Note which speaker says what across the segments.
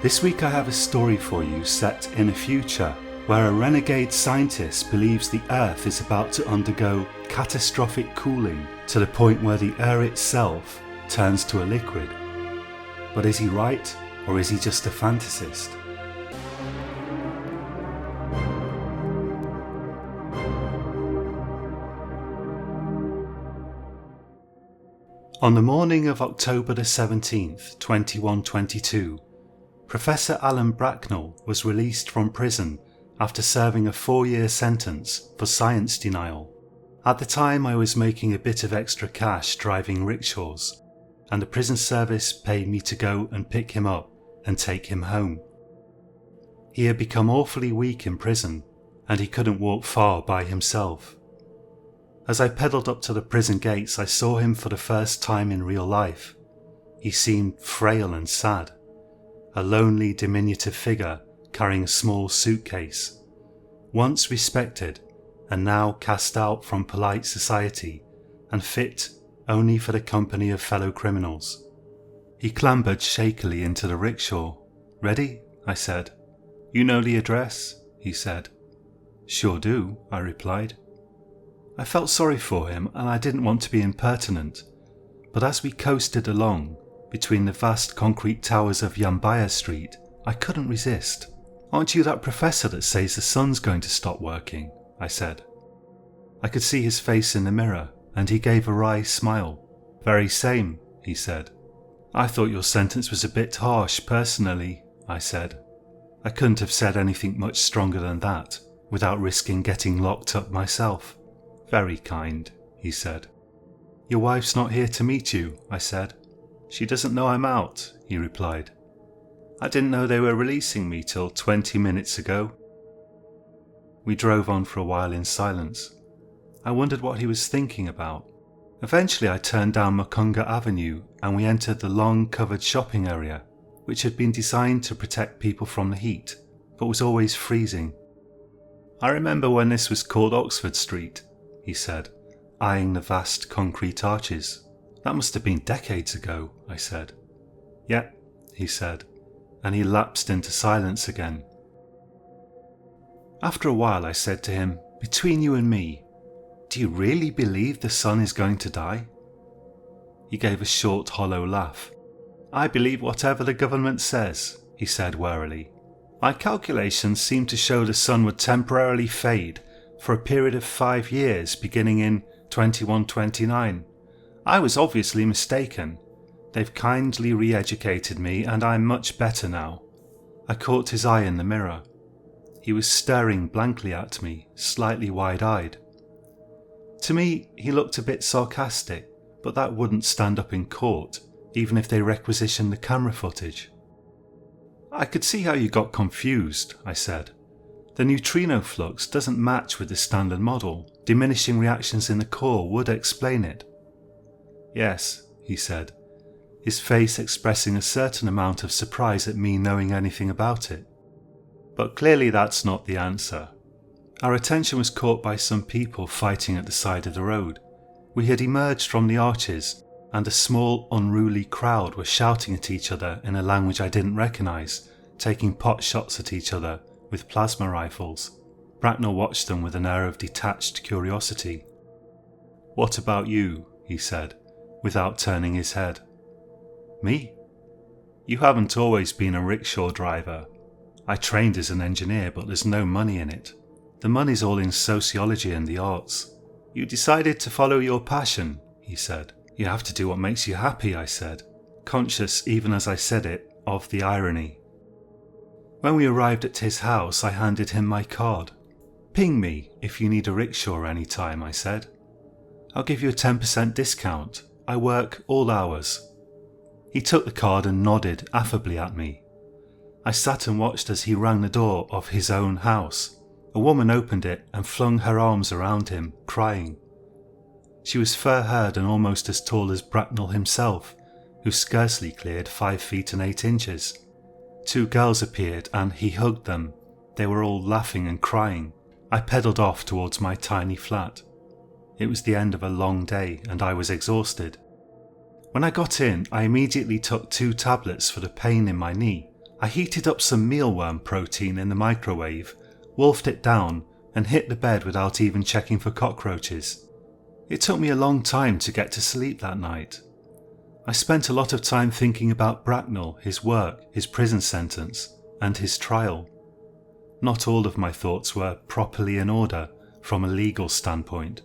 Speaker 1: This week I have a story for you set in a future where a renegade scientist believes the Earth is about to undergo catastrophic cooling to the point where the air itself turns to a liquid. But is he right, or is he just a fantasist? On the morning of October the 17th, 2122, Professor Alan Bracknell was released from prison after serving a 4-year sentence for science denial. At the time I was making a bit of extra cash driving rickshaws, and the prison service paid me to go and pick him up and take him home. He had become awfully weak in prison, and he couldn't walk far by himself. As I pedalled up to the prison gates, I saw him for the first time in real life. He seemed frail and sad, a lonely, diminutive figure carrying a small suitcase, once respected and now cast out from polite society and fit only for the company of fellow criminals. He clambered shakily into the rickshaw. "Ready?" I said. "You know the address?" he said. "Sure do," I replied. I felt sorry for him and I didn't want to be impertinent, but as we coasted along between the vast concrete towers of Yambaya Street, I couldn't resist. "Aren't you that professor that says the sun's going to stop working?" I said. I could see his face in the mirror and he gave a wry smile. "Very same," he said. "I thought your sentence was a bit harsh personally," I said. I couldn't have said anything much stronger than that without risking getting locked up myself. "Very kind," he said. "Your wife's not here to meet you," I said. "She doesn't know I'm out," he replied. "I didn't know they were releasing me till 20 minutes ago." We drove on for a while in silence. I wondered what he was thinking about. Eventually I turned down Makunga Avenue and we entered the long covered shopping area, which had been designed to protect people from the heat, but was always freezing. "I remember when this was called Oxford Street," he said, eyeing the vast concrete arches. "That must have been decades ago," I said. "Yep," he said, and he lapsed into silence again. After a while I said to him, "Between you and me, do you really believe the sun is going to die?" He gave a short, hollow laugh. "I believe whatever the government says," he said warily. "My calculations seem to show the sun would temporarily fade for a period of 5 years beginning in 2129. I was obviously mistaken. They've kindly re-educated me and I'm much better now." I caught his eye in the mirror. He was staring blankly at me, slightly wide-eyed. To me, he looked a bit sarcastic, but that wouldn't stand up in court, even if they requisitioned the camera footage. "I could see how you got confused," I said. "The neutrino flux doesn't match with the standard model. Diminishing reactions in the core would explain it." "Yes," he said, his face expressing a certain amount of surprise at me knowing anything about it. "But clearly that's not the answer." Our attention was caught by some people fighting at the side of the road. We had emerged from the arches and a small, unruly crowd were shouting at each other in a language I didn't recognise, taking pot shots at each other with plasma rifles. Bracknell watched them with an air of detached curiosity. "What about you?" he said, without turning his head. "Me? You haven't always been a rickshaw driver. I trained as an engineer, but there's no money in it. The money's all in sociology and the arts. You decided to follow your passion," he said. "You have to do what makes you happy," I said, conscious, even as I said it, of the irony. When we arrived at his house, I handed him my card. "Ping me if you need a rickshaw any time," I said. "I'll give you a 10% discount. I work all hours." He took the card and nodded affably at me. I sat and watched as he rang the door of his own house. A woman opened it and flung her arms around him, crying. She was fair-haired and almost as tall as Bracknell himself, who scarcely cleared 5 feet and 8 inches. 2 girls appeared and he hugged them. They were all laughing and crying. I pedalled off towards my tiny flat. It was the end of a long day and I was exhausted. When I got in, I immediately took 2 tablets for the pain in my knee I heated up some mealworm protein in the microwave, wolfed it down, and hit the bed without even checking for cockroaches. It took me a long time to get to sleep that night. I spent a lot of time thinking about Bracknell, his work, his prison sentence, and his trial. Not all of my thoughts were properly in order from a legal standpoint.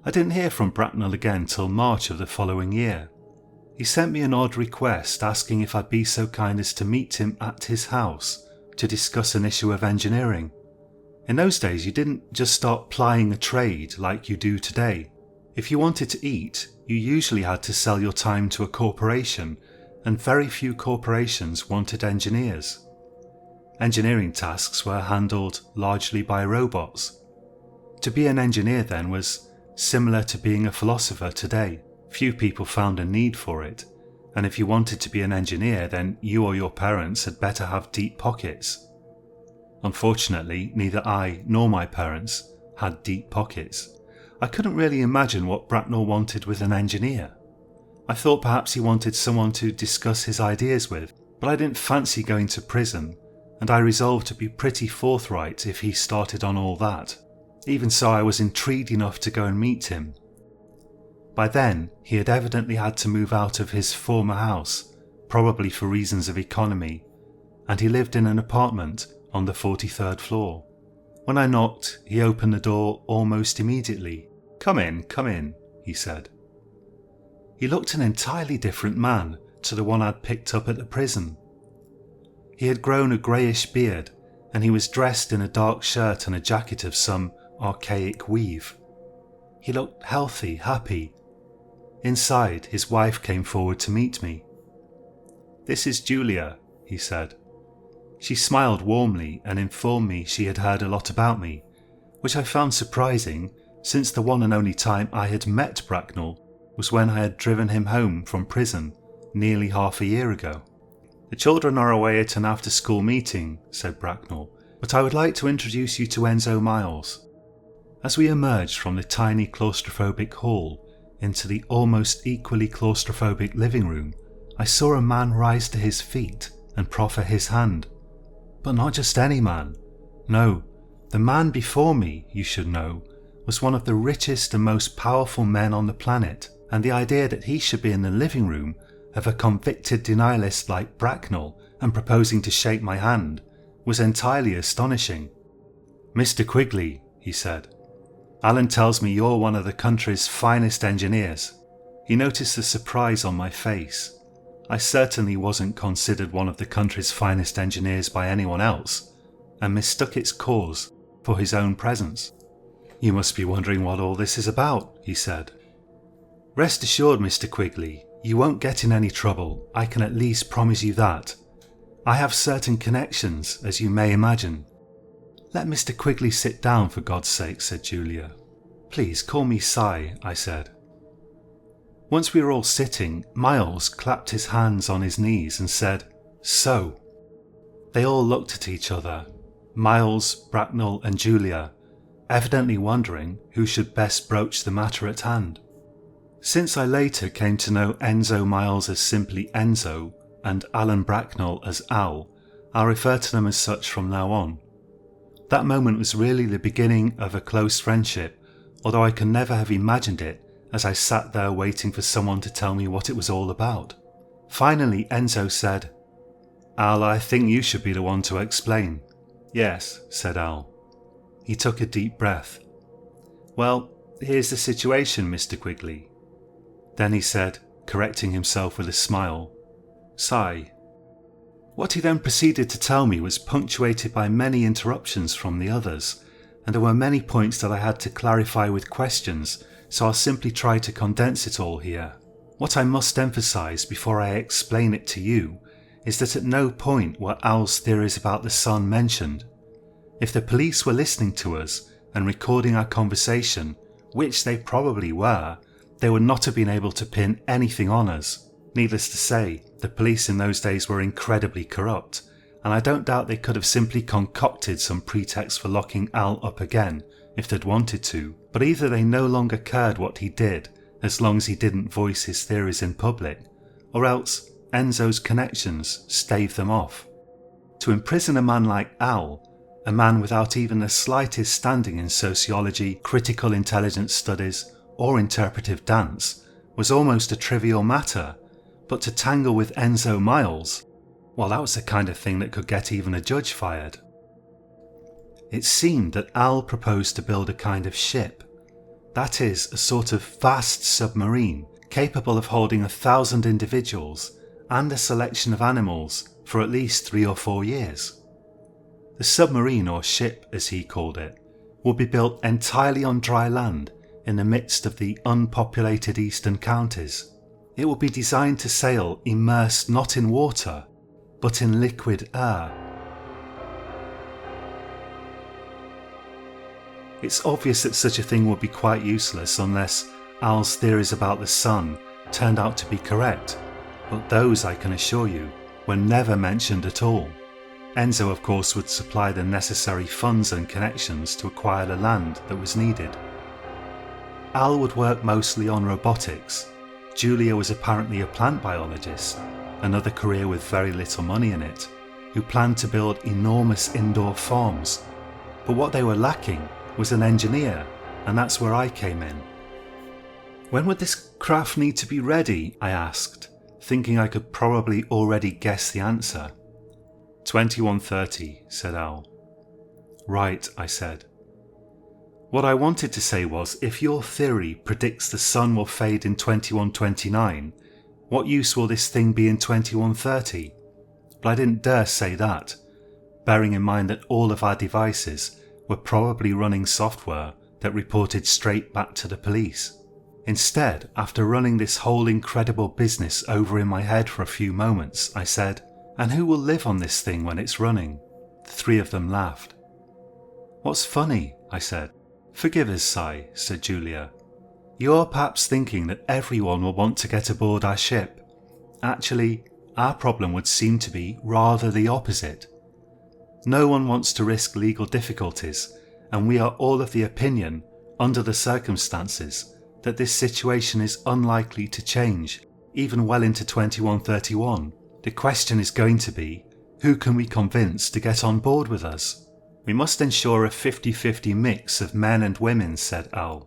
Speaker 1: I didn't hear from Bracknell again till March of the following year. He sent me an odd request asking if I'd be so kind as to meet him at his house to discuss an issue of engineering. In those days, you didn't just start plying a trade like you do today. If you wanted to eat, you usually had to sell your time to a corporation, and very few corporations wanted engineers. Engineering tasks were handled largely by robots. To be an engineer then was similar to being a philosopher today. Few people found a need for it, and if you wanted to be an engineer, then you or your parents had better have deep pockets. Unfortunately, neither I nor my parents had deep pockets. I couldn't really imagine what Bracknell wanted with an engineer. I thought perhaps he wanted someone to discuss his ideas with, but I didn't fancy going to prison, and I resolved to be pretty forthright if he started on all that. Even so, I was intrigued enough to go and meet him. By then, he had evidently had to move out of his former house, probably for reasons of economy, and he lived in an apartment on the 43rd floor. When I knocked, he opened the door almost immediately. Come in, he said. He looked an entirely different man to the one I'd picked up at the prison. He had grown a greyish beard, and he was dressed in a dark shirt and a jacket of some archaic weave. He looked healthy, happy. Inside, his wife came forward to meet me. "This is Julia," he said. She smiled warmly and informed me she had heard a lot about me, which I found surprising since the one and only time I had met Bracknell was when I had driven him home from prison nearly half a year ago. "The children are away at an after-school meeting," said Bracknell, "but I would like to introduce you to Enzo Miles." As we emerged from the tiny claustrophobic hall into the almost equally claustrophobic living room, I saw a man rise to his feet and proffer his hand. But not just any man. No, the man before me, you should know, was one of the richest and most powerful men on the planet, and the idea that he should be in the living room of a convicted denialist like Bracknell and proposing to shake my hand was entirely astonishing. "Mr. Quigley," he said, "Alan tells me you're one of the country's finest engineers." He noticed the surprise on my face. I certainly wasn't considered one of the country's finest engineers by anyone else, and mistook its cause for his own presence. "You must be wondering what all this is about," he said. "Rest assured, Mr. Quigley, you won't get in any trouble. I can at least promise you that. I have certain connections, as you may imagine." "Let Mr. Quigley sit down, for God's sake," said Julia. "Please call me Si," I said. Once we were all sitting, Miles clapped his hands on his knees and said, "So." They all looked at each other, Miles, Bracknell and Julia, evidently wondering who should best broach the matter at hand. Since I later came to know Enzo Miles as simply Enzo and Alan Bracknell as Al, I'll refer to them as such from now on. That moment was really the beginning of a close friendship, although I can never have imagined it as I sat there waiting for someone to tell me what it was all about. Finally, Enzo said, "Al, I think you should be the one to explain." "Yes," said Al. He took a deep breath. "Well, here's the situation, Mr. Quigley." Then he said, correcting himself with a smile, "Si." What he then proceeded to tell me was punctuated by many interruptions from the others, and there were many points that I had to clarify with questions, so I'll simply try to condense it all here. What I must emphasize before I explain it to you is that at no point were Al's theories about the sun mentioned. If the police were listening to us and recording our conversation, which they probably were, they would not have been able to pin anything on us. Needless to say, the police in those days were incredibly corrupt, and I don't doubt they could have simply concocted some pretext for locking Al up again if they'd wanted to, but either they no longer cared what he did as long as he didn't voice his theories in public, or else Enzo's connections staved them off. To imprison a man like Al, a man without even the slightest standing in sociology, critical intelligence studies, or interpretive dance, was almost a trivial matter, but to tangle with Enzo Miles, well, that was the kind of thing that could get even a judge fired. It seemed that Al proposed to build a kind of ship, that is, a sort of vast submarine capable of holding 1,000 individuals and a selection of animals for at least 3 or 4 years. The submarine, or ship as he called it, would be built entirely on dry land in the midst of the unpopulated eastern counties. It would be designed to sail immersed not in water, but in liquid air. It's obvious that such a thing would be quite useless unless Al's theories about the sun turned out to be correct, but those, I can assure you, were never mentioned at all. Enzo, of course, would supply the necessary funds and connections to acquire the land that was needed. Al would work mostly on robotics. Julia was apparently a plant biologist, another career with very little money in it, who planned to build enormous indoor farms. But what they were lacking was an engineer, and that's where I came in. When would this craft need to be ready? I asked, thinking I could probably already guess the answer. 2130, said Al. Right, I said. What I wanted to say was, if your theory predicts the sun will fade in 2129, what use will this thing be in 2130? But I didn't dare say that, bearing in mind that all of our devices were probably running software that reported straight back to the police. Instead, after running this whole incredible business over in my head for a few moments, I said, and who will live on this thing when it's running? The 3 of them laughed. What's funny? I said. Forgive us, Si, said Julia. You're perhaps thinking that everyone will want to get aboard our ship. Actually, our problem would seem to be rather the opposite. No one wants to risk legal difficulties, and we are all of the opinion, under the circumstances, that this situation is unlikely to change, even well into 2131. The question is going to be, who can we convince to get on board with us? We must ensure a 50-50 mix of men and women, said Al,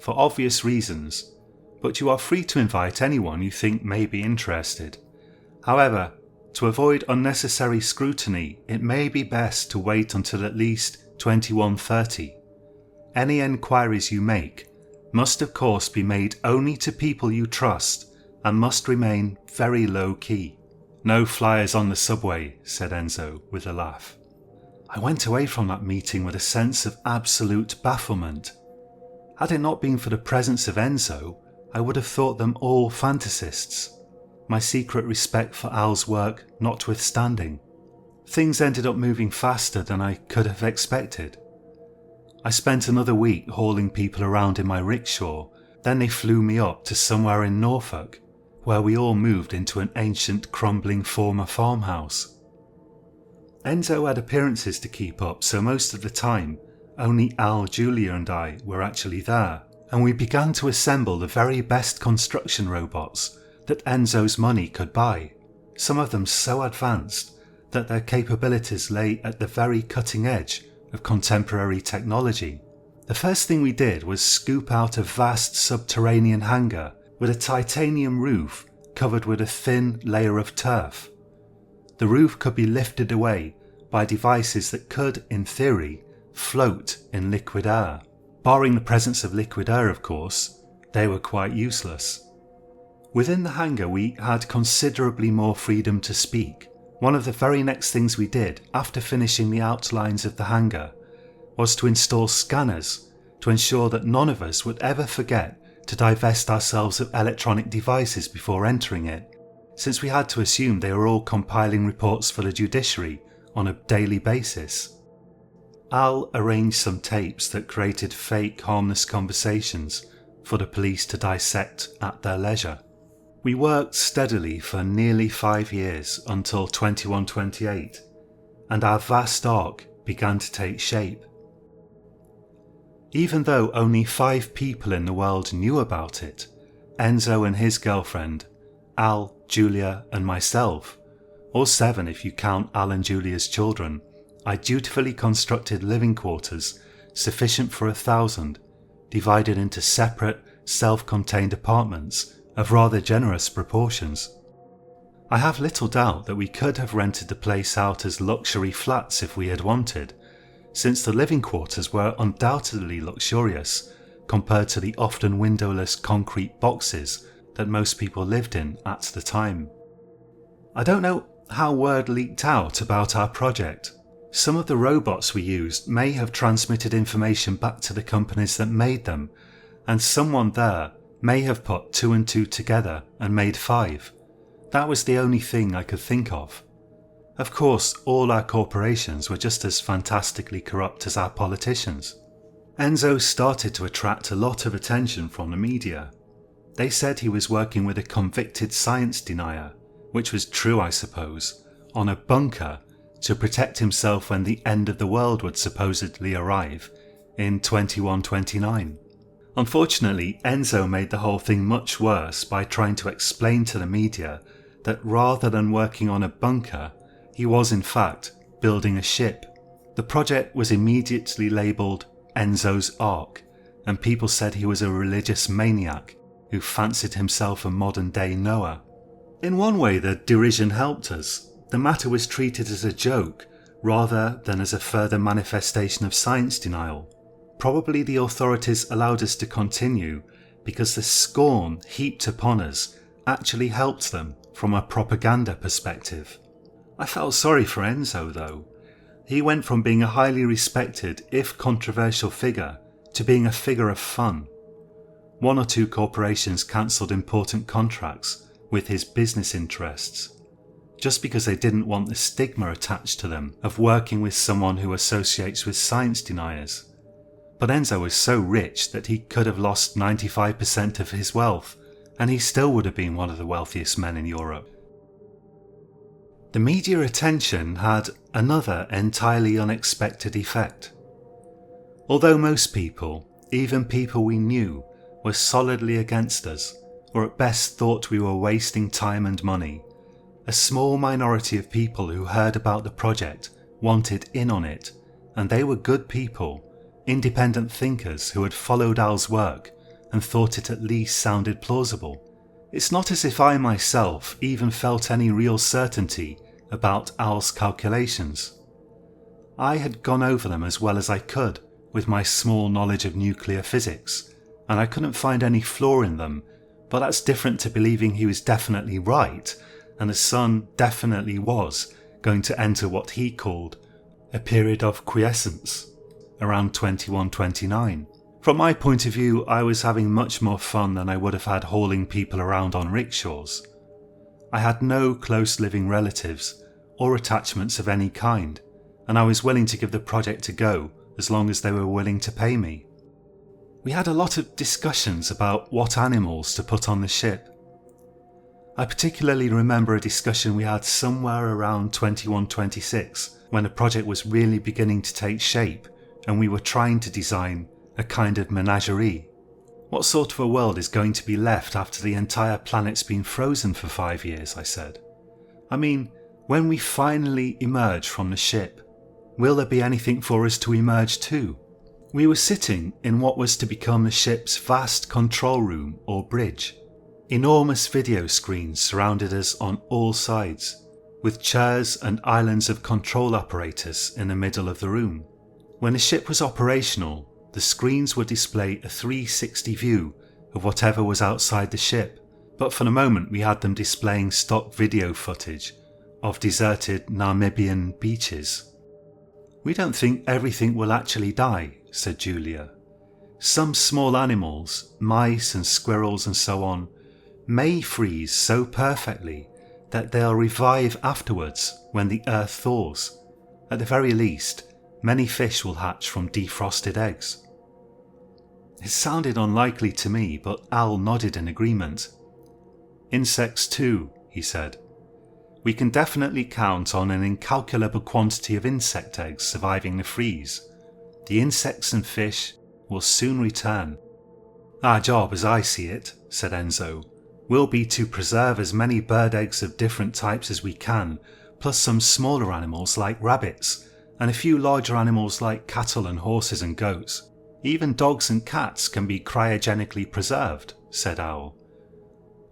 Speaker 1: for obvious reasons, but you are free to invite anyone you think may be interested. However, to avoid unnecessary scrutiny, it may be best to wait until at least 2130. Any enquiries you make must of course be made only to people you trust and must remain very low key. No flyers on the subway, said Enzo with a laugh. I went away from that meeting with a sense of absolute bafflement. Had it not been for the presence of Enzo, I would have thought them all fantasists, my secret respect for Al's work notwithstanding. Things ended up moving faster than I could have expected. I spent another week hauling people around in my rickshaw, then they flew me up to somewhere in Norfolk, where we all moved into an ancient crumbling former farmhouse. Enzo had appearances to keep up, so most of the time only Al, Julia and I were actually there, and we began to assemble the very best construction robots that Enzo's money could buy, some of them so advanced that their capabilities lay at the very cutting edge of contemporary technology. The first thing we did was scoop out a vast subterranean hangar with a titanium roof covered with a thin layer of turf. The roof could be lifted away by devices that could, in theory, float in liquid air. Barring the presence of liquid air, of course, they were quite useless. Within the hangar we had considerably more freedom to speak. One of the very next things we did after finishing the outlines of the hangar was to install scanners to ensure that none of us would ever forget to divest ourselves of electronic devices before entering it, since we had to assume they were all compiling reports for the judiciary on a daily basis. Al arranged some tapes that created fake harmless conversations for the police to dissect at their leisure. We worked steadily for nearly 5 years until 2128, and our vast ark began to take shape. Even though only 5 people in the world knew about it, Enzo and his girlfriend, Al, Julia and myself, or 7 if you count Al and Julia's children, I dutifully constructed living quarters sufficient for 1,000, divided into separate, self-contained apartments of rather generous proportions. I have little doubt that we could have rented the place out as luxury flats if we had wanted, since the living quarters were undoubtedly luxurious compared to the often windowless concrete boxes that most people lived in at the time. I don't know how word leaked out about our project. Some of the robots we used may have transmitted information back to the companies that made them, and someone there may have put 2 and 2 together and made 5. That was the only thing I could think of. Of course, all our corporations were just as fantastically corrupt as our politicians. Enzo started to attract a lot of attention from the media. They said he was working with a convicted science denier, which was true I suppose, on a bunker to protect himself when the end of the world would supposedly arrive in 2129. Unfortunately, Enzo made the whole thing much worse by trying to explain to the media that rather than working on a bunker, he was in fact building a ship. The project was immediately labelled Enzo's Ark, and people said he was a religious maniac who fancied himself a modern-day Noah. In one way, the derision helped us. The matter was treated as a joke rather than as a further manifestation of science denial. Probably the authorities allowed us to continue because the scorn heaped upon us actually helped them from a propaganda perspective. I felt sorry for Enzo though. He went from being a highly respected, if controversial figure, to being a figure of fun. 1 or 2 corporations cancelled important contracts with his business interests, just because they didn't want the stigma attached to them of working with someone who associates with science deniers. But Enzo was so rich that he could have lost 95% of his wealth, and he still would have been one of the wealthiest men in Europe. The media attention had another entirely unexpected effect. Although most people, even people we knew, were solidly against us, or at best thought we were wasting time and money, a small minority of people who heard about the project wanted in on it, and they were good people, independent thinkers who had followed Al's work and thought it at least sounded plausible. It's not as if I myself even felt any real certainty about Al's calculations. I had gone over them as well as I could with my small knowledge of nuclear physics, and I couldn't find any flaw in them, but that's different to believing he was definitely right and the sun definitely was going to enter what he called a period of quiescence around 2129. From my point of view, I was having much more fun than I would have had hauling people around on rickshaws. I had no close living relatives or attachments of any kind, and I was willing to give the project a go as long as they were willing to pay me. We had a lot of discussions about what animals to put on the ship. I particularly remember a discussion we had somewhere around 2126 when the project was really beginning to take shape and we were trying to design a kind of menagerie. What sort of a world is going to be left after the entire planet's been frozen for 5 years, I said. I mean, when we finally emerge from the ship, will there be anything for us to emerge to? We were sitting in what was to become the ship's vast control room or bridge. Enormous video screens surrounded us on all sides, with chairs and islands of control apparatus in the middle of the room. When the ship was operational, the screens would display a 360 view of whatever was outside the ship, but for the moment we had them displaying stock video footage of deserted Namibian beaches. "We don't think everything will actually die," said Julia. "Some small animals, mice and squirrels and so on, may freeze so perfectly that they'll revive afterwards when the earth thaws. At the very least, many fish will hatch from defrosted eggs." It sounded unlikely to me, but Al nodded in agreement. "Insects too," he said. "We can definitely count on an incalculable quantity of insect eggs surviving the freeze. The insects and fish will soon return." "Our job, as I see it," said Enzo, will be to preserve as many bird eggs of different types as we can, plus some smaller animals like rabbits, and a few larger animals like cattle and horses and goats. Even dogs and cats can be cryogenically preserved, said Owl.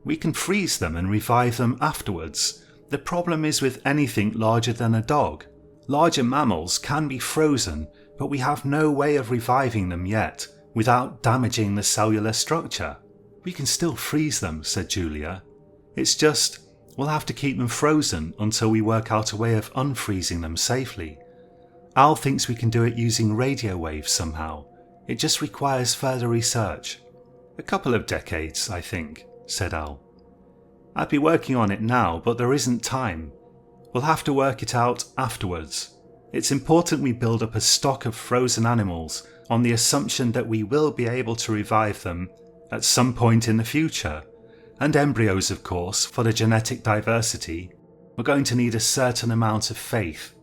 Speaker 1: We can freeze them and revive them afterwards. The problem is with anything larger than a dog. Larger mammals can be frozen, but we have no way of reviving them yet without damaging the cellular structure. We can still freeze them, said Julia. It's just, we'll have to keep them frozen until we work out a way of unfreezing them safely. Al thinks we can do it using radio waves somehow. It just requires further research. A couple of decades, I think, said Al. I'd be working on it now, but there isn't time. We'll have to work it out afterwards. It's important we build up a stock of frozen animals on the assumption that we will be able to revive them at some point in the future. And embryos, of course, for the genetic diversity. We're going to need a certain amount of faith.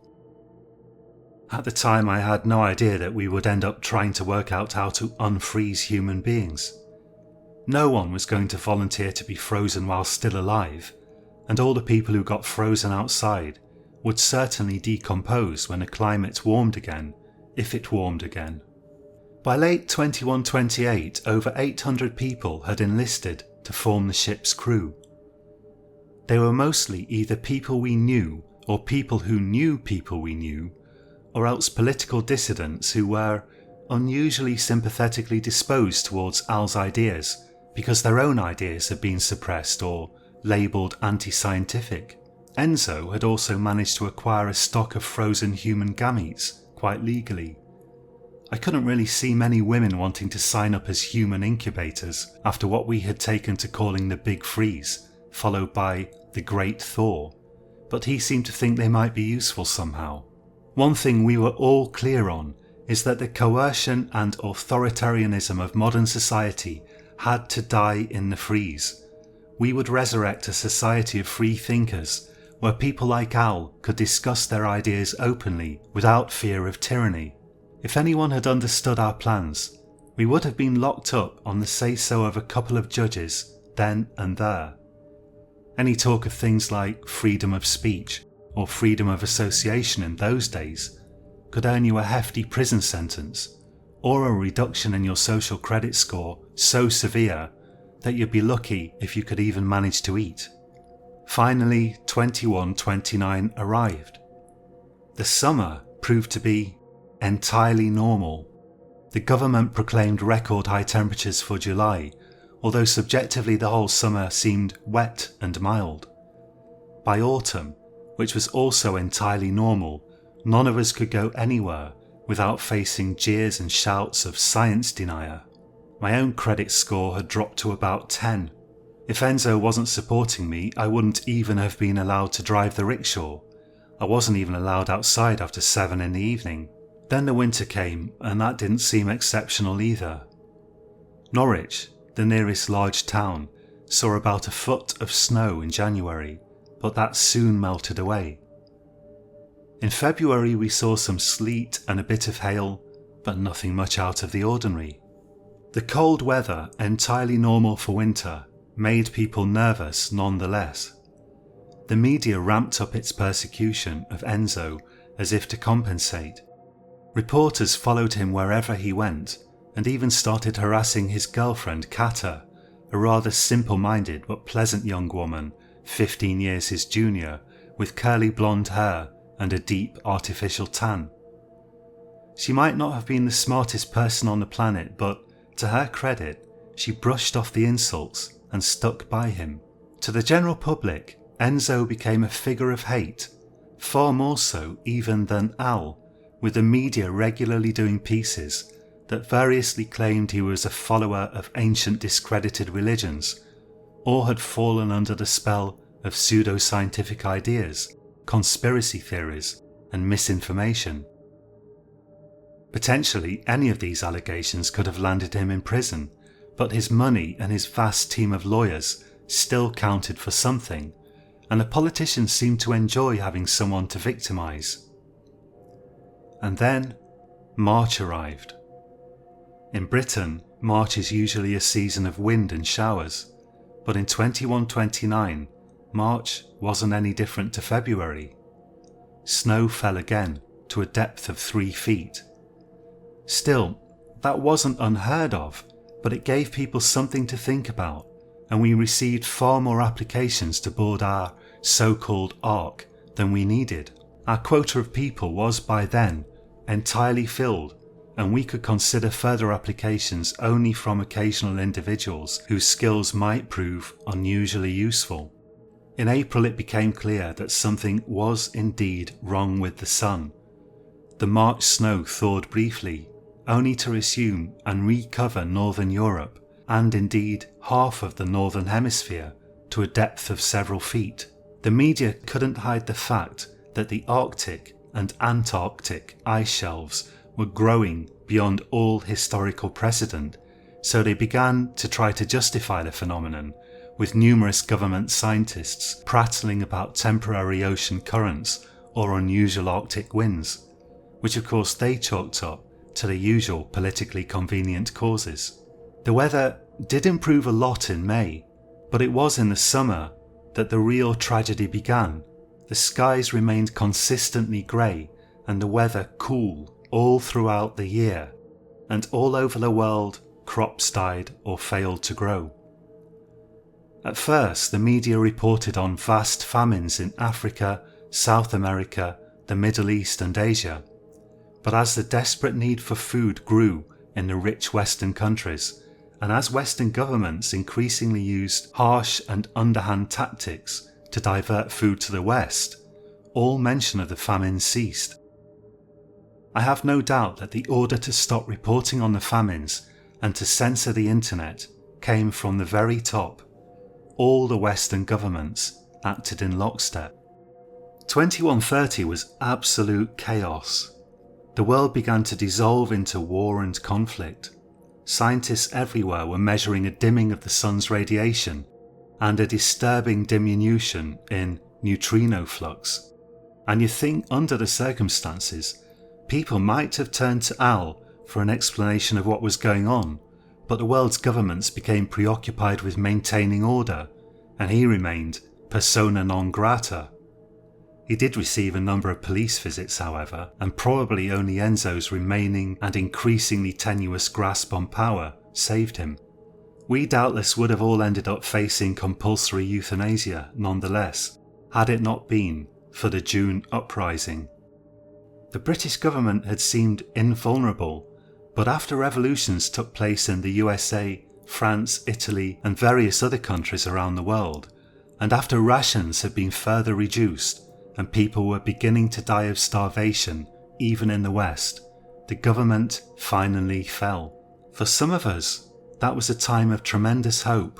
Speaker 1: At the time, I had no idea that we would end up trying to work out how to unfreeze human beings. No one was going to volunteer to be frozen while still alive, and all the people who got frozen outside would certainly decompose when the climate warmed again, if it warmed again. By late 2128, over 800 people had enlisted to form the ship's crew. They were mostly either people we knew or people who knew people we knew, or else political dissidents who were unusually sympathetically disposed towards Al's ideas because their own ideas had been suppressed or labelled anti-scientific. Enzo had also managed to acquire a stock of frozen human gametes quite legally. I couldn't really see many women wanting to sign up as human incubators after what we had taken to calling the Big Freeze, followed by the Great Thaw, but he seemed to think they might be useful somehow. One thing we were all clear on is that the coercion and authoritarianism of modern society had to die in the freeze. We would resurrect a society of free thinkers where people like Al could discuss their ideas openly without fear of tyranny. If anyone had understood our plans, we would have been locked up on the say-so of a couple of judges then and there. Any talk of things like freedom of speech or freedom of association in those days could earn you a hefty prison sentence or a reduction in your social credit score so severe that you'd be lucky if you could even manage to eat. Finally, 2129 arrived. The summer proved to be entirely normal. The government proclaimed record high temperatures for July, although subjectively the whole summer seemed wet and mild. By autumn, which was also entirely normal, none of us could go anywhere without facing jeers and shouts of science denier. My own credit score had dropped to about 10. If Enzo wasn't supporting me, I wouldn't even have been allowed to drive the rickshaw. I wasn't even allowed outside after 7 in the evening. Then the winter came, and that didn't seem exceptional either. Norwich, the nearest large town, saw about a foot of snow in January, but that soon melted away. In February we saw some sleet and a bit of hail, but nothing much out of the ordinary. The cold weather, entirely normal for winter, made people nervous nonetheless. The media ramped up its persecution of Enzo as if to compensate. Reporters followed him wherever he went, and even started harassing his girlfriend Kata, a rather simple-minded but pleasant young woman, 15 years his junior, with curly blonde hair and a deep artificial tan. She might not have been the smartest person on the planet, but to her credit, she brushed off the insults and stuck by him. To the general public, Enzo became a figure of hate, far more so even than Al, with the media regularly doing pieces that variously claimed he was a follower of ancient discredited religions, or had fallen under the spell of pseudo-scientific ideas, conspiracy theories, and misinformation. Potentially, any of these allegations could have landed him in prison, but his money and his vast team of lawyers still counted for something, and the politicians seemed to enjoy having someone to victimise. And then, March arrived. In Britain, March is usually a season of wind and showers, But in 2129, March wasn't any different to February. Snow fell again to a depth of 3 feet. Still, that wasn't unheard of, but it gave people something to think about, and we received far more applications to board our so-called ark than we needed. Our quota of people was by then entirely filled, and we could consider further applications only from occasional individuals whose skills might prove unusually useful. In April it became clear that something was indeed wrong with the sun. The March snow thawed briefly, only to resume and recover northern Europe, and indeed half of the northern hemisphere, to a depth of several feet. The media couldn't hide the fact that the Arctic and Antarctic ice shelves were growing beyond all historical precedent, so they began to try to justify the phenomenon, with numerous government scientists prattling about temporary ocean currents or unusual Arctic winds, which of course they chalked up to the usual politically convenient causes. The weather did improve a lot in May, but it was in the summer that the real tragedy began. The skies remained consistently grey and the weather cool all throughout the year, and all over the world crops died or failed to grow. At first, the media reported on vast famines in Africa, South America, the Middle East and Asia, but as the desperate need for food grew in the rich Western countries, and as Western governments increasingly used harsh and underhand tactics to divert food to the West, all mention of the famine ceased. I have no doubt that the order to stop reporting on the famines and to censor the internet came from the very top. All the Western governments acted in lockstep. 2130 was absolute chaos. The world began to dissolve into war and conflict. Scientists everywhere were measuring a dimming of the sun's radiation and a disturbing diminution in neutrino flux. And you think under the circumstances, people might have turned to Al for an explanation of what was going on, but the world's governments became preoccupied with maintaining order, and he remained persona non grata. He did receive a number of police visits, however, and probably only Enzo's remaining and increasingly tenuous grasp on power saved him. We doubtless would have all ended up facing compulsory euthanasia nonetheless, had it not been for the June uprising. The British government had seemed invulnerable, but after revolutions took place in the USA, France, Italy and various other countries around the world, and after rations had been further reduced and people were beginning to die of starvation even in the West, the government finally fell. For some of us, that was a time of tremendous hope.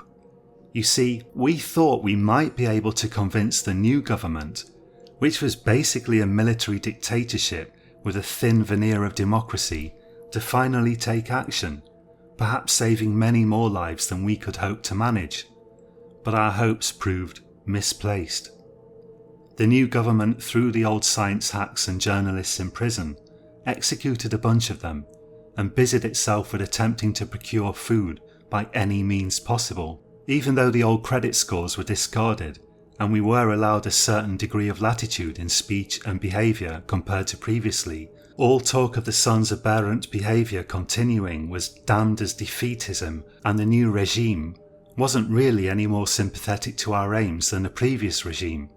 Speaker 1: You see, we thought we might be able to convince the new government, which was basically a military dictatorship with a thin veneer of democracy, to finally take action, perhaps saving many more lives than we could hope to manage. But our hopes proved misplaced. The new government threw the old science hacks and journalists in prison, executed a bunch of them, and busied itself with attempting to procure food by any means possible. Even though the old credit scores were discarded, and we were allowed a certain degree of latitude in speech and behaviour compared to previously, all talk of the sun's aberrant behaviour continuing was damned as defeatism, and the new regime wasn't really any more sympathetic to our aims than the previous regime.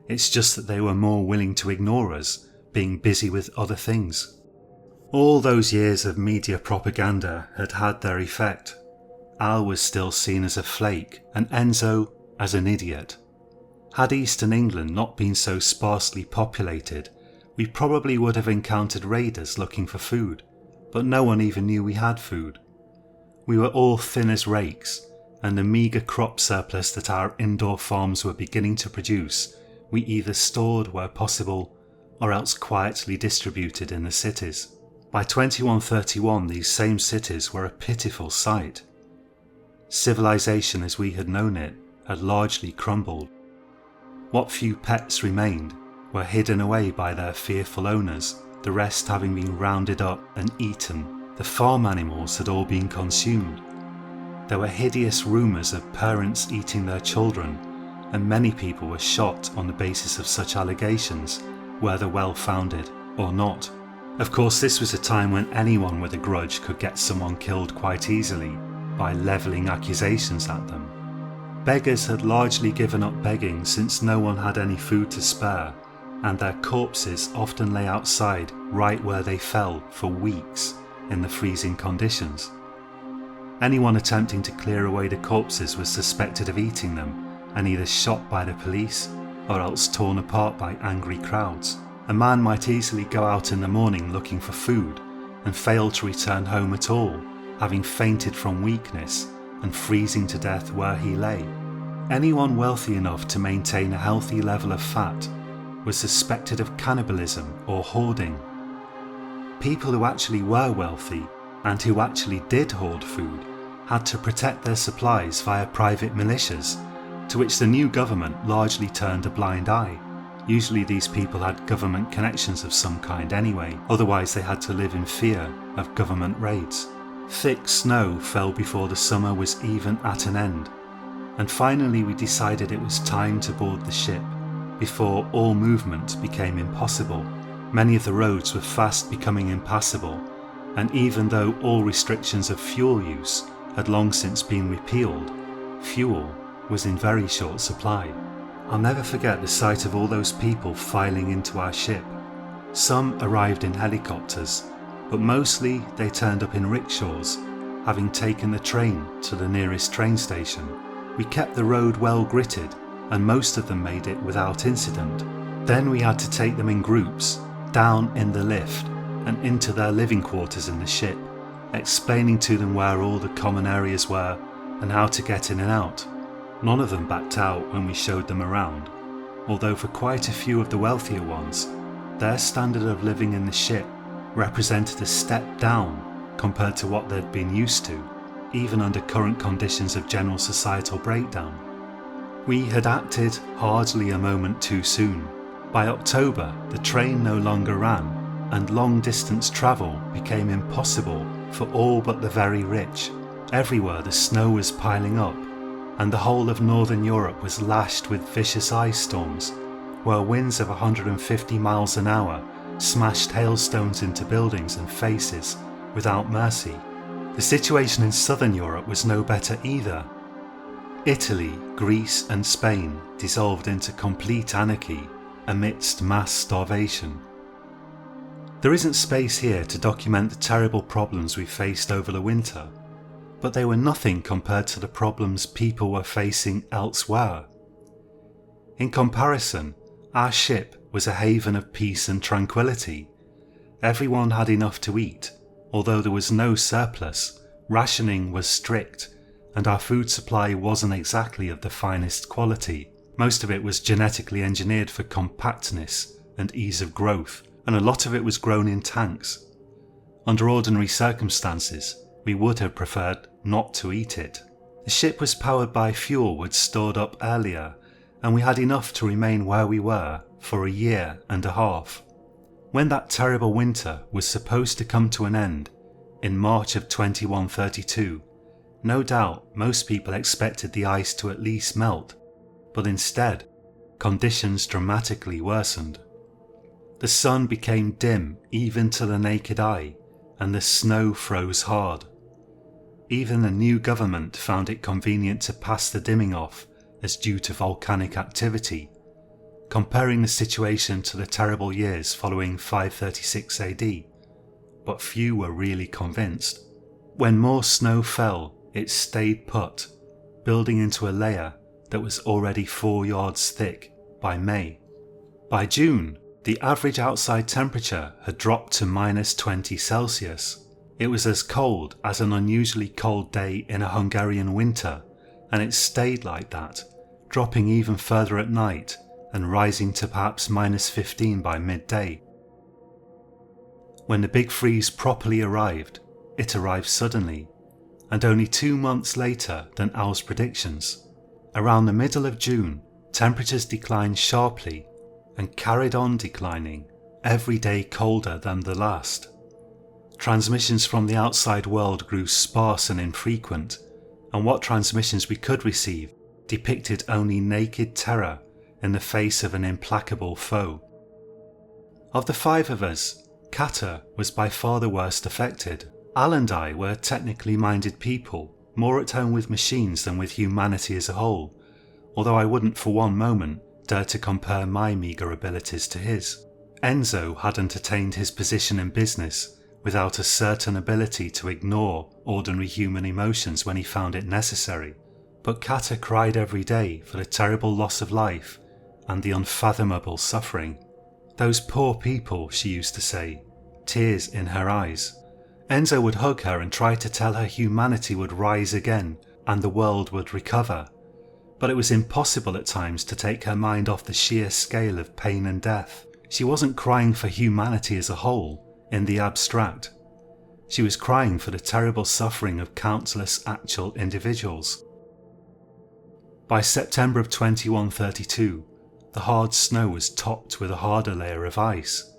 Speaker 1: It's just that they were more willing to ignore us, being busy with other things. All those years of media propaganda had had their effect. Al was still seen as a flake, and Enzo as an idiot. Had Eastern England not been so sparsely populated, we probably would have encountered raiders looking for food, but no one even knew we had food. We were all thin as rakes, and the meagre crop surplus that our indoor farms were beginning to produce we either stored where possible or else quietly distributed in the cities. By 2131 these same cities were a pitiful sight. Civilization as we had known it had largely crumbled. What few pets remained were hidden away by their fearful owners, the rest having been rounded up and eaten. The farm animals had all been consumed. There were hideous rumours of parents eating their children, and many people were shot on the basis of such allegations, whether well founded or not. Of course, this was a time when anyone with a grudge could get someone killed quite easily by levelling accusations at them. Beggars had largely given up begging since no one had any food to spare, and their corpses often lay outside right where they fell for weeks in the freezing conditions. Anyone attempting to clear away the corpses was suspected of eating them and either shot by the police or else torn apart by angry crowds. A man might easily go out in the morning looking for food and fail to return home at all, having fainted from weakness and freezing to death where he lay. Anyone wealthy enough to maintain a healthy level of fat was suspected of cannibalism or hoarding. People who actually were wealthy and who actually did hoard food had to protect their supplies via private militias, to which the new government largely turned a blind eye. Usually these people had government connections of some kind anyway, otherwise they had to live in fear of government raids. Thick snow fell before the summer was even at an end, and finally we decided it was time to board the ship before all movement became impossible. Many of the roads were fast becoming impassable, and even though all restrictions of fuel use had long since been repealed, fuel was in very short supply. I'll never forget the sight of all those people filing into our ship. Some arrived in helicopters, but mostly they turned up in rickshaws, having taken the train to the nearest train station. We kept the road well gritted, and most of them made it without incident. Then we had to take them in groups, down in the lift, and into their living quarters in the ship, explaining to them where all the common areas were and how to get in and out. None of them backed out when we showed them around, although for quite a few of the wealthier ones, their standard of living in the ship represented a step down compared to what they'd been used to, even under current conditions of general societal breakdown. We had acted hardly a moment too soon. By October, the train no longer ran, and long-distance travel became impossible for all but the very rich. Everywhere the snow was piling up, and the whole of northern Europe was lashed with vicious ice storms, where winds of 150 miles an hour smashed hailstones into buildings and faces without mercy. The situation in southern Europe was no better either. Italy, Greece and Spain dissolved into complete anarchy amidst mass starvation. There isn't space here to document the terrible problems we faced over the winter, but they were nothing compared to the problems people were facing elsewhere. In comparison, our ship was a haven of peace and tranquility. Everyone had enough to eat, although there was no surplus. Rationing was strict, and our food supply wasn't exactly of the finest quality. Most of it was genetically engineered for compactness and ease of growth, and a lot of it was grown in tanks. Under ordinary circumstances, we would have preferred not to eat it. The ship was powered by fuel we'd stored up earlier, and we had enough to remain where we were for a year and a half. When that terrible winter was supposed to come to an end, in March of 2132, no doubt most people expected the ice to at least melt, but instead, conditions dramatically worsened. The sun became dim even to the naked eye, and the snow froze hard. Even the new government found it convenient to pass the dimming off as due to volcanic activity, comparing the situation to the terrible years following 536 AD, but few were really convinced. When more snow fell, it stayed put, building into a layer that was already 4 yards thick by May. By June, the average outside temperature had dropped to -20 Celsius. It was as cold as an unusually cold day in a Hungarian winter, and it stayed like that, dropping even further at night and rising to perhaps -15 by midday. When the big freeze properly arrived, it arrived suddenly, and only 2 months later than Al's predictions. Around the middle of June, temperatures declined sharply and carried on declining, every day colder than the last. Transmissions from the outside world grew sparse and infrequent, and what transmissions we could receive depicted only naked terror in the face of an implacable foe. Of the 5 of us, Kata was by far the worst affected. Al and I were technically minded people, more at home with machines than with humanity as a whole, although I wouldn't for one moment dare to compare my meagre abilities to his. Enzo hadn't attained his position in business without a certain ability to ignore ordinary human emotions when he found it necessary, but Kata cried every day for the terrible loss of life and the unfathomable suffering. Those poor people, she used to say, tears in her eyes. Enzo would hug her and try to tell her humanity would rise again and the world would recover, but it was impossible at times to take her mind off the sheer scale of pain and death. She wasn't crying for humanity as a whole, in the abstract. She was crying for the terrible suffering of countless actual individuals. By September of 2132, the hard snow was topped with a harder layer of ice,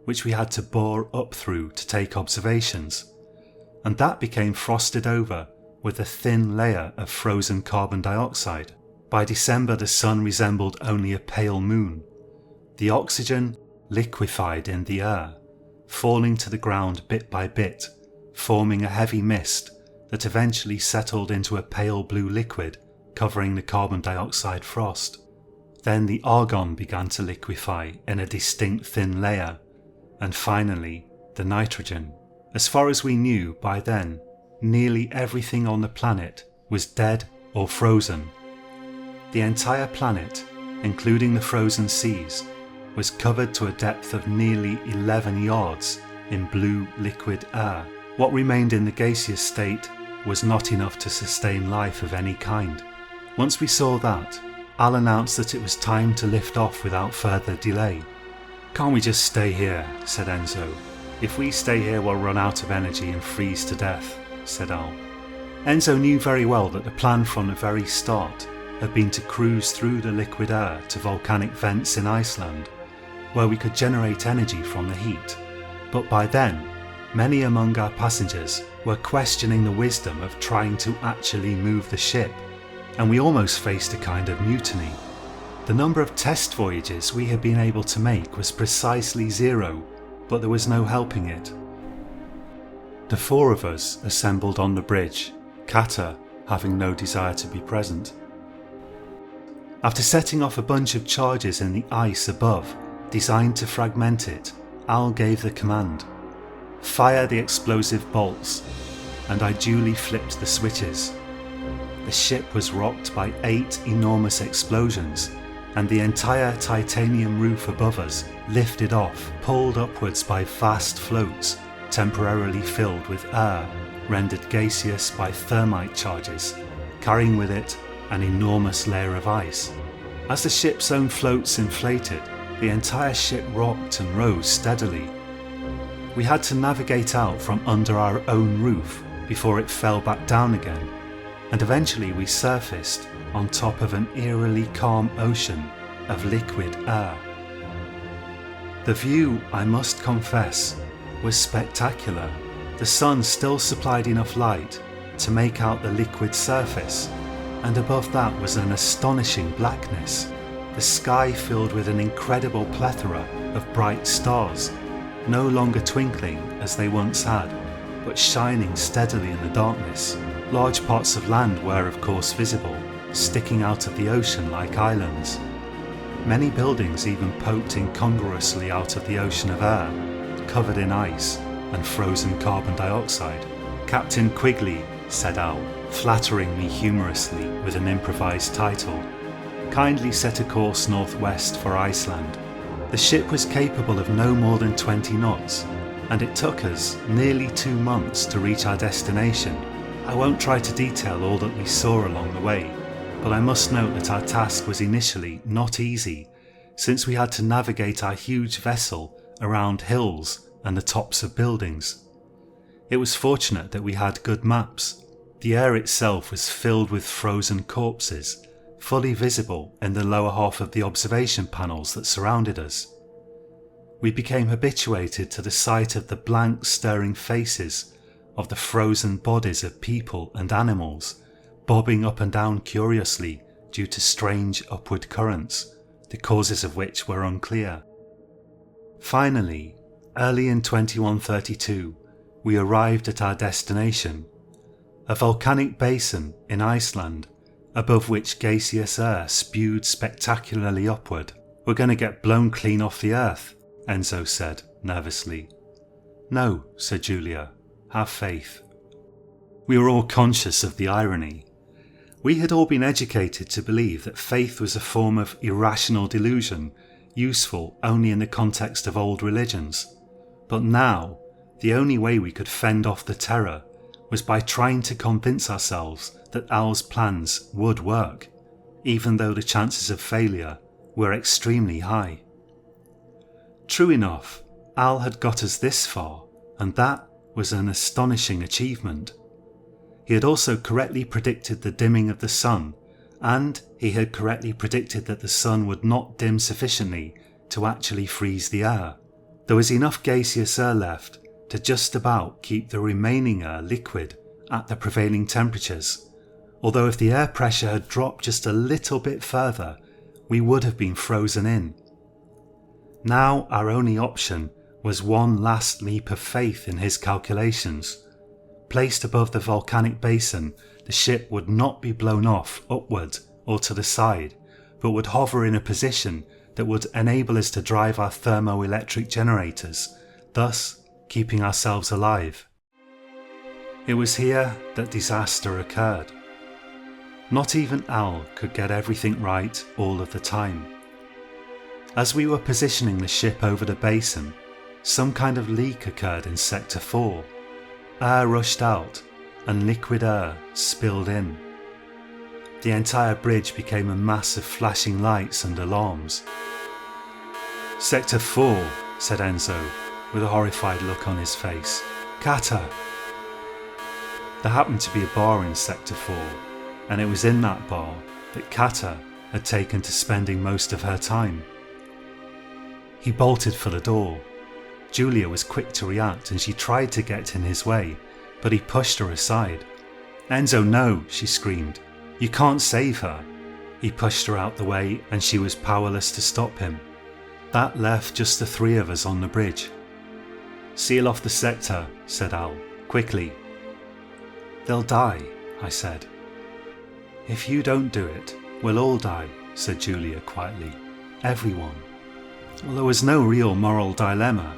Speaker 1: which we had to bore up through to take observations, and that became frosted over with a thin layer of frozen carbon dioxide. By December, the sun resembled only a pale moon. The oxygen liquefied in the air, falling to the ground bit by bit, forming a heavy mist that eventually settled into a pale blue liquid covering the carbon dioxide frost. Then the argon began to liquefy in a distinct thin layer, and finally the nitrogen. As far as we knew by then, nearly everything on the planet was dead or frozen. The entire planet, including the frozen seas, was covered to a depth of nearly 11 yards in blue liquid air. What remained in the gaseous state was not enough to sustain life of any kind. Once we saw that, Al announced that it was time to lift off without further delay. "Can't we just stay here?" said Enzo. "If we stay here we'll run out of energy and freeze to death," said Al. Enzo knew very well that the plan from the very start had been to cruise through the liquid air to volcanic vents in Iceland, where we could generate energy from the heat. But by then, many among our passengers were questioning the wisdom of trying to actually move the ship, and we almost faced a kind of mutiny. The number of test voyages we had been able to make was precisely 0, but there was no helping it. The 4 of us assembled on the bridge, Kata having no desire to be present. After setting off a bunch of charges in the ice above, designed to fragment it, Al gave the command, "Fire the explosive bolts," and I duly flipped the switches. The ship was rocked by 8 enormous explosions, and the entire titanium roof above us lifted off, pulled upwards by vast floats, temporarily filled with air, rendered gaseous by thermite charges, carrying with it an enormous layer of ice. As the ship's own floats inflated, the entire ship rocked and rose steadily. We had to navigate out from under our own roof before it fell back down again, and eventually we surfaced on top of an eerily calm ocean of liquid air. The view, I must confess, was spectacular. The sun still supplied enough light to make out the liquid surface, and above that was an astonishing blackness, the sky filled with an incredible plethora of bright stars, no longer twinkling as they once had, but shining steadily in the darkness. Large parts of land were of course visible, sticking out of the ocean like islands. Many buildings even poked incongruously out of the ocean of air, covered in ice and frozen carbon dioxide. "Captain Quigley," said Al, flattering me humorously with an improvised title, "kindly set a course northwest for Iceland." The ship was capable of no more than 20 knots, and it took us nearly 2 months to reach our destination. I won't try to detail all that we saw along the way, but I must note that our task was initially not easy, since we had to navigate our huge vessel around hills and the tops of buildings. It was fortunate that we had good maps. The air itself was filled with frozen corpses, fully visible in the lower half of the observation panels that surrounded us. We became habituated to the sight of the blank, staring faces of the frozen bodies of people and animals, bobbing up and down curiously due to strange upward currents, the causes of which were unclear. Finally, early in 2132, we arrived at our destination, a volcanic basin in Iceland, above which gaseous air spewed spectacularly upward. "We're going to get blown clean off the earth," Enzo said nervously. "No," said Julia, "have faith." We were all conscious of the irony. We had all been educated to believe that faith was a form of irrational delusion, useful only in the context of old religions. But now, the only way we could fend off the terror was by trying to convince ourselves that Al's plans would work, even though the chances of failure were extremely high. True enough, Al had got us this far, and that was an astonishing achievement. He had also correctly predicted the dimming of the sun, and he had correctly predicted that the sun would not dim sufficiently to actually freeze the air. There was enough gaseous air left to just about keep the remaining air liquid at the prevailing temperatures, although if the air pressure had dropped just a little bit further, we would have been frozen in. Now our only option was one last leap of faith in his calculations. Placed above the volcanic basin, the ship would not be blown off upward or to the side, but would hover in a position that would enable us to drive our thermoelectric generators, thus keeping ourselves alive. It was here that disaster occurred. Not even Al could get everything right all of the time. As we were positioning the ship over the basin, some kind of leak occurred in Sector 4. Air rushed out and liquid air spilled in. The entire bridge became a mass of flashing lights and alarms. "Sector 4, said Enzo, with a horrified look on his face. "Kata!" There happened to be a bar in Sector 4, and it was in that bar that Kata had taken to spending most of her time. He bolted for the door. Julia was quick to react and she tried to get in his way, but he pushed her aside. "Enzo, no," she screamed. "You can't save her." He pushed her out the way and she was powerless to stop him. That left just the three of us on the bridge. "Seal off the sector," said Al, "quickly." "They'll die," I said. "If you don't do it, we'll all die," said Julia quietly. "Everyone." Well, there was no real moral dilemma.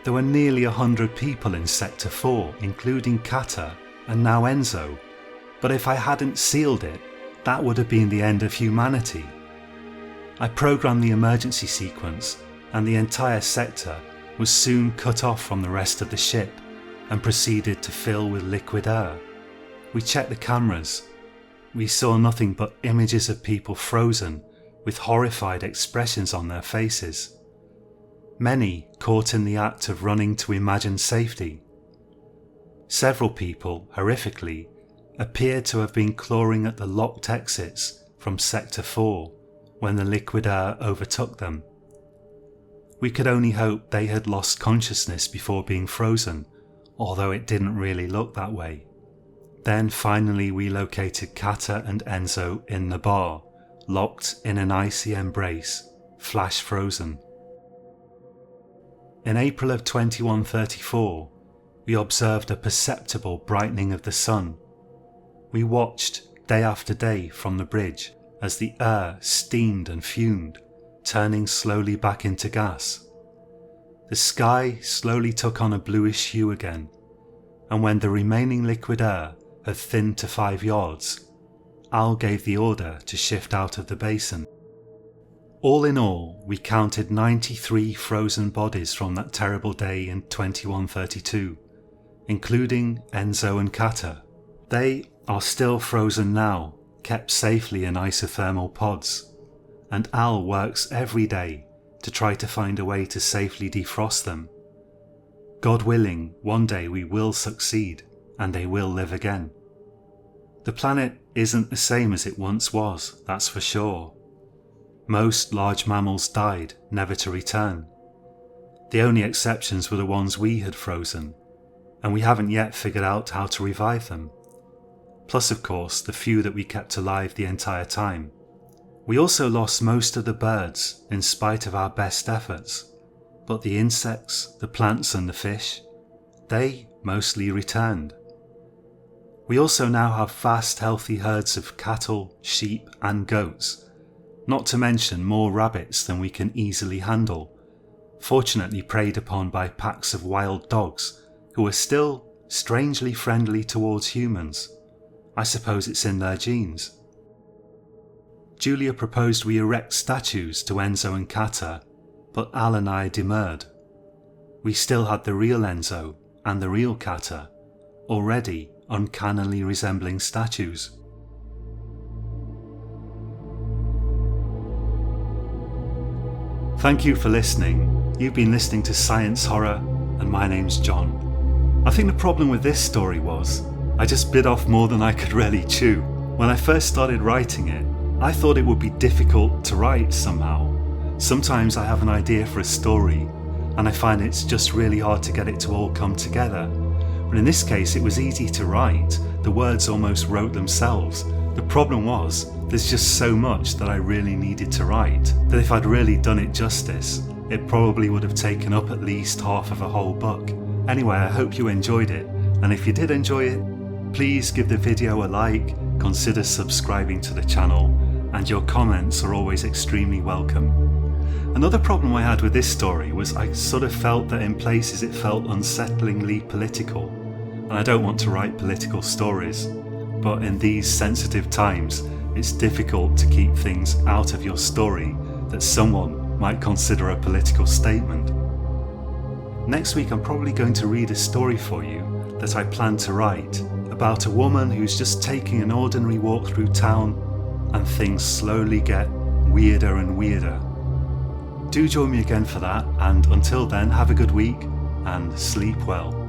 Speaker 1: There were nearly 100 people in Sector 4, including Kata and now Enzo, but if I hadn't sealed it, that would have been the end of humanity. I programmed the emergency sequence, and the entire sector was soon cut off from the rest of the ship and proceeded to fill with liquid air. We checked the cameras. We saw nothing but images of people frozen with horrified expressions on their faces. Many caught in the act of running to imagine safety. Several people, horrifically, appeared to have been clawing at the locked exits from Sector 4 when the liquid air overtook them. We could only hope they had lost consciousness before being frozen, although it didn't really look that way. Then finally we located Kata and Enzo in the bar, locked in an icy embrace, flash frozen. In April of 2134, we observed a perceptible brightening of the sun. We watched day after day from the bridge as the air steamed and fumed, turning slowly back into gas. The sky slowly took on a bluish hue again, and when the remaining liquid air had thinned to 5 yards, Al gave the order to shift out of the basin. All in all, we counted 93 frozen bodies from that terrible day in 2132, including Enzo and Kata. They are still frozen now, kept safely in isothermal pods, and Al works every day to try to find a way to safely defrost them. God willing, one day we will succeed, and they will live again. The planet isn't the same as it once was, that's for sure. Most large mammals died, never to return. The only exceptions were the ones we had frozen, and we haven't yet figured out how to revive them. plus of course the few that we kept alive the entire time. We also lost most of the birds in spite of our best efforts, but the insects, the plants and the fish, they mostly returned. We also now have vast healthy herds of cattle, sheep and goats, not to mention more rabbits than we can easily handle, fortunately preyed upon by packs of wild dogs who are still strangely friendly towards humans. I suppose it's in their genes. Julia proposed we erect statues to Enzo and Kata, but Al and I demurred. We still had the real Enzo and the real Kata, already uncannily resembling statues. Thank you for listening. You've been listening to Science Horror, and my name's John. I think the problem with this story was I just bit off more than I could really chew. When I first started writing it, I thought it would be difficult to write somehow. Sometimes I have an idea for a story, and I find it's just really hard to get it to all come together. But in this case, it was easy to write. The words almost wrote themselves. The problem was, there's just so much that I really needed to write, that if I'd really done it justice, it probably would have taken up at least half of a whole book. Anyway, I hope you enjoyed it, and if you did enjoy it, please give the video a like, consider subscribing to the channel, and your comments are always extremely welcome. Another problem I had with this story was I sort of felt that in places it felt unsettlingly political, and I don't want to write political stories, but in these sensitive times it's difficult to keep things out of your story that someone might consider a political statement. Next week I'm probably going to read a story for you that I plan to write about a woman who's just taking an ordinary walk through town and things slowly get weirder and weirder. Do join me again for that, and until then, have a good week and sleep well.